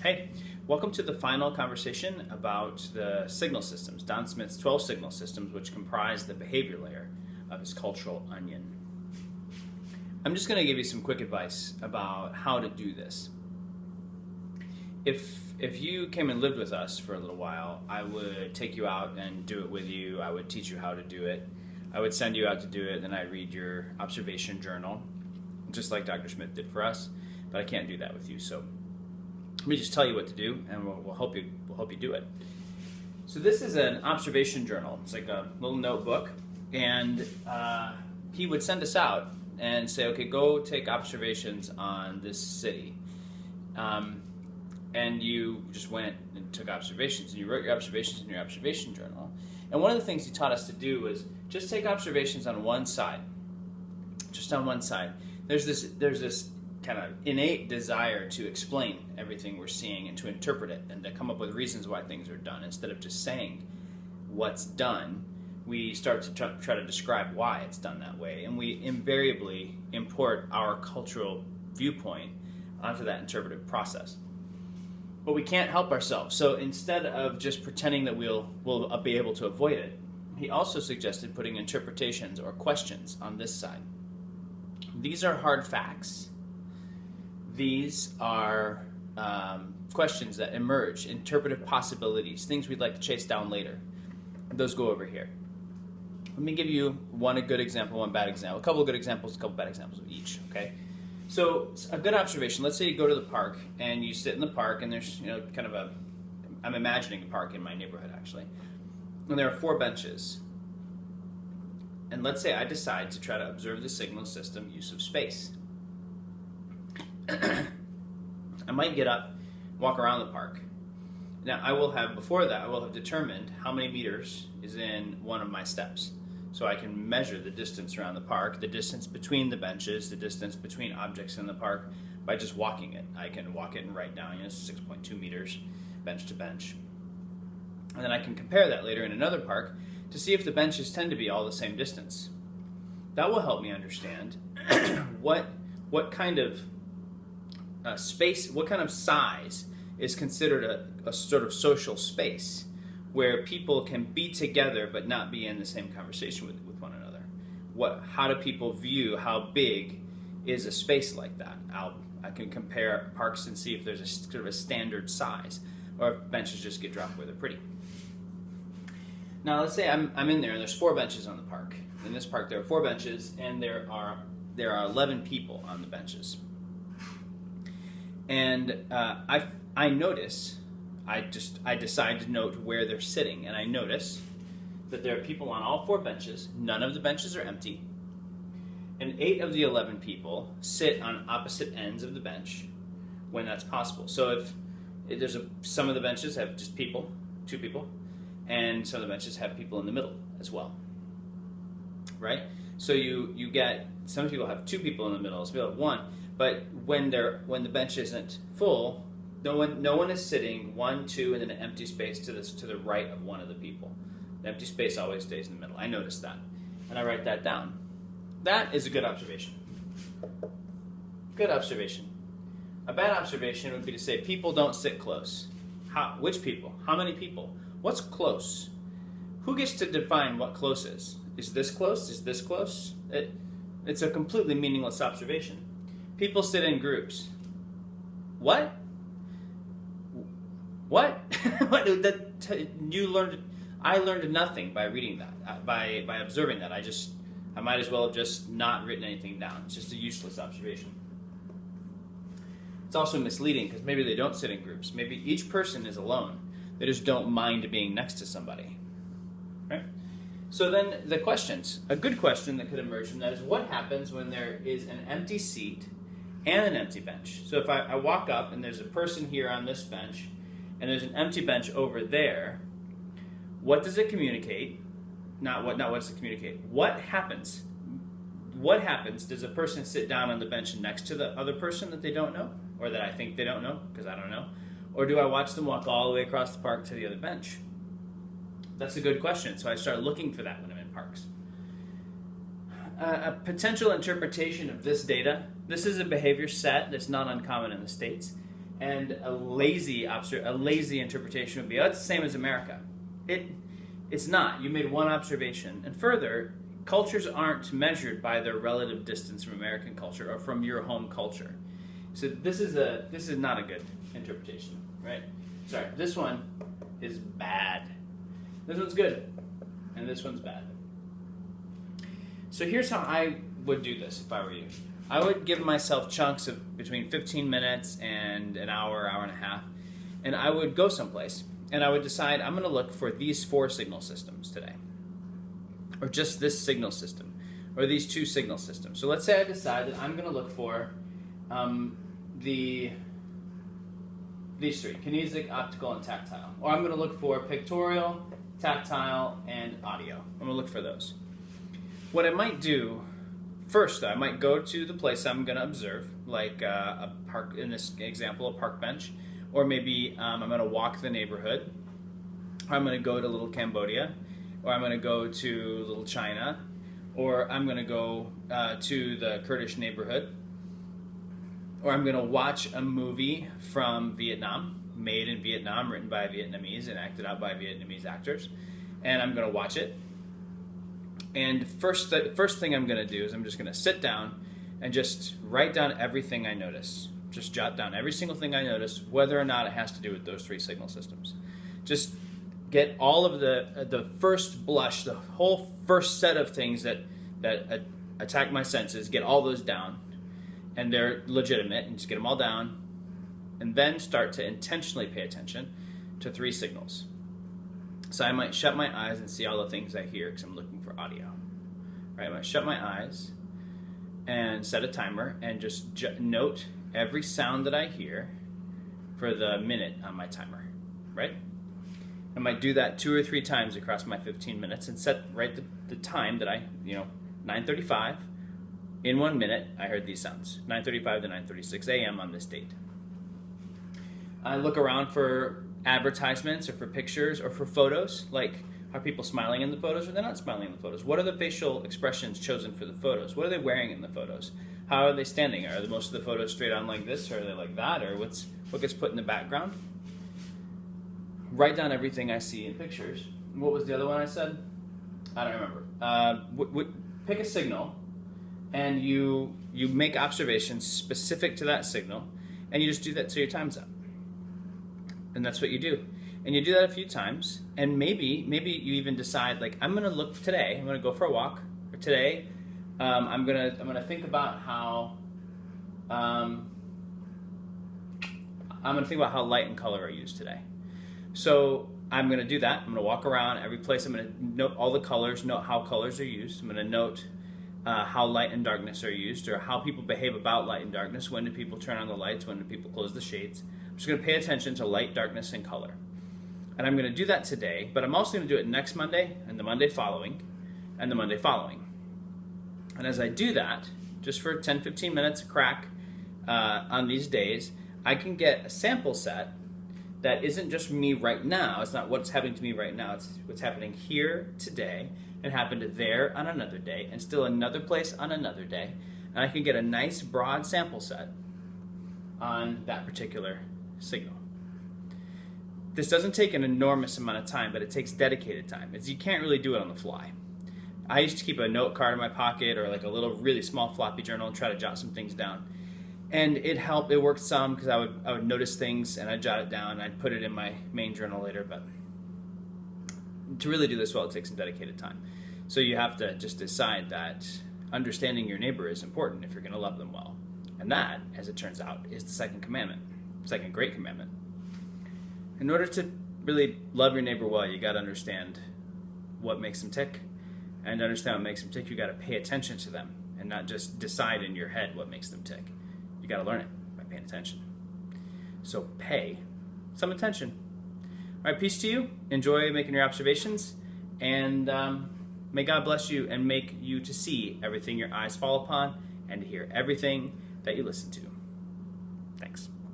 Hey, welcome to the final conversation about the signal systems, Don Smith's 12 signal systems, which comprise the behavior layer of his cultural onion. I'm just going to give you some quick advice about how to do this. If you came and lived with us for a little while, I would take you out and do it with you. I would teach you how to do it. I would send you out to do it, then I'd read your observation journal, just like Dr. Smith did for us, but I can't do that with you. So let me just tell you what to do, and we'll help you do it. So this is an observation journal. It's like a little notebook, and he would send us out and say, okay, go take observations on this city. And you just went and took observations, and you wrote your observations in your observation journal. And one of the things he taught us to do was just take observations on one side, just on one side. There's this kind of innate desire to explain everything we're seeing and to interpret it and to come up with reasons why things are done. Instead of just saying what's done, we start to try to describe why it's done that way, and we invariably import our cultural viewpoint onto that interpretive process. But we can't help ourselves. So instead of just pretending that we'll be able to avoid it, he also suggested putting interpretations or questions on this side. These are hard facts. These are questions that emerge, interpretive possibilities, things we'd like to chase down later. Those go over here. Let me give you a good example, one bad example, a couple of good examples, a couple of bad examples of each, okay? So a good observation, let's say you go to the park and you sit in the park and there's, I'm imagining a park in my neighborhood actually, and there are 4 benches. And let's say I decide to try to observe the signal system use of space. I might get up, walk around the park. Now I will have determined how many meters is in one of my steps. So I can measure the distance around the park, the distance between the benches, the distance between objects in the park by just walking it. I can walk it and write down, 6.2 meters, bench to bench. And then I can compare that later in another park to see if the benches tend to be all the same distance. That will help me understand what kind of space, what kind of size is considered a sort of social space where people can be together but not be in the same conversation with one another. How do people view how big is a space like that? I can compare parks and see if there's a sort of a standard size, or if benches just get dropped where they're pretty. Now let's say I'm in there and there's 4 benches on the park. In this park there are 4 benches and there are 11 people on the benches. And I notice, I decide to note where they're sitting, and I notice that there are people on all 4 benches. None of the benches are empty, and 8 of the 11 people sit on opposite ends of the bench when that's possible. So if some of the benches have just 2 people, and some of the benches have people in the middle as well, right? So you get, some people have 2 people in the middle, some people have 1, but when the bench isn't full, no one is sitting 1, 2, and then an empty space to the right of one of the people. The empty space always stays in the middle. I noticed that, and I write that down. That is a good observation. Good observation. A bad observation would be to say people don't sit close. Which people? How many people? What's close? Who gets to define what close is? Is this close? Is this close? It's a completely meaningless observation. People sit in groups. What? What? I learned nothing by reading that, by observing that. I might as well have just not written anything down. It's just a useless observation. It's also misleading because maybe they don't sit in groups. Maybe each person is alone. They just don't mind being next to somebody. Right? So then the questions, a good question that could emerge from that is, what happens when there is an empty seat and an empty bench? So if I walk up and there's a person here on this bench and there's an empty bench over there, what does it communicate? Not what does it communicate. What happens? What happens? Does a person sit down on the bench next to the other person that they don't know, or that I think they don't know because I don't know? Or do I watch them walk all the way across the park to the other bench? That's a good question. So I start looking for that when I'm in parks. A potential interpretation of this data, this is a behavior set that's not uncommon in the States, And a lazy interpretation would be, oh, it's the same as America. It's not. You made one observation. And further, cultures aren't measured by their relative distance from American culture or from your home culture. So this is not a good interpretation, right? Sorry, this one is bad. This one's good, and this one's bad. So here's how I would do this if I were you. I would give myself chunks of between 15 minutes and an hour, hour and a half, and I would go someplace, and I would decide I'm going to look for these 4 signal systems today, or just this signal system, or these 2 signal systems. So let's say I decide that I'm going to look for these 3, kinesic, optical, and tactile. Or I'm going to look for pictorial, tactile, and audio. I'm going to look for those. What I might do first, though, I might go to the place I'm going to observe, like a park, in this example, a park bench, or maybe I'm going to walk the neighborhood, or I'm going to go to Little Cambodia, or I'm going to go to Little China, or I'm going to go to the Kurdish neighborhood, or I'm going to watch a movie from Vietnam, made in Vietnam, written by Vietnamese and acted out by Vietnamese actors, and I'm going to watch it. And the first thing I'm going to do is I'm just going to sit down and just write down everything I notice. Just jot down every single thing I notice, whether or not it has to do with those 3 signal systems. Just get all of the first blush, the whole first set of things that attack my senses, get all those down, and they're legitimate, and just get them all down, and then start to intentionally pay attention to 3 signals. So I might shut my eyes and see all the things I hear because I'm looking for audio. Right? I might shut my eyes and set a timer and just note every sound that I hear for the minute on my timer. Right? I might do that 2 or 3 times across my 15 minutes and set the time that 9:35. In 1 minute, I heard these sounds. 9:35 to 9:36 a.m. on this date. I look around for advertisements or for pictures or for photos, like are people smiling in the photos or they're not smiling in the photos? What are the facial expressions chosen for the photos? What are they wearing in the photos? How are they standing? Are most of the photos straight on like this, or are they like that, or what gets put in the background? Write down everything I see in pictures. What was the other one I said? I don't remember. Pick a signal, and you make observations specific to that signal, and you just do that till your time's up. And that's what you do. And you do that a few times, and maybe you even decide, like, I'm gonna look today, I'm gonna go for a walk, or today, I'm gonna think about how light and color are used today. So I'm gonna do that. I'm gonna walk around every place. I'm gonna note all the colors, note how colors are used. I'm gonna note how light and darkness are used, or how people behave about light and darkness. When do people turn on the lights? When do people close the shades? I'm just going to pay attention to light, darkness, and color. And I'm going to do that today, but I'm also going to do it next Monday, and the Monday following, and the Monday following. And as I do that, just for 10-15 minutes a crack on these days, I can get a sample set that isn't just me right now. It's not what's happening to me right now. It's what's happening here today, and happened there on another day, and still another place on another day. And I can get a nice broad sample set on that particular signal. This doesn't take an enormous amount of time, but it takes dedicated time. You can't really do it on the fly. I used to keep a note card in my pocket, or like a little really small floppy journal, and try to jot some things down. And it helped. It worked some, because I would notice things and I'd jot it down and I'd put it in my main journal later. But to really do this well, it takes some dedicated time. So you have to just decide that understanding your neighbor is important if you're going to love them well. And that, as it turns out, is the second commandment, second great commandment. In order to really love your neighbor well, you got to understand what makes them tick. And to understand what makes them tick, you got to pay attention to them and not just decide in your head what makes them tick. You got to learn it by paying attention. So pay some attention. All right, peace to you. Enjoy making your observations, and may God bless you and make you to see everything your eyes fall upon and to hear everything that you listen to. Thanks.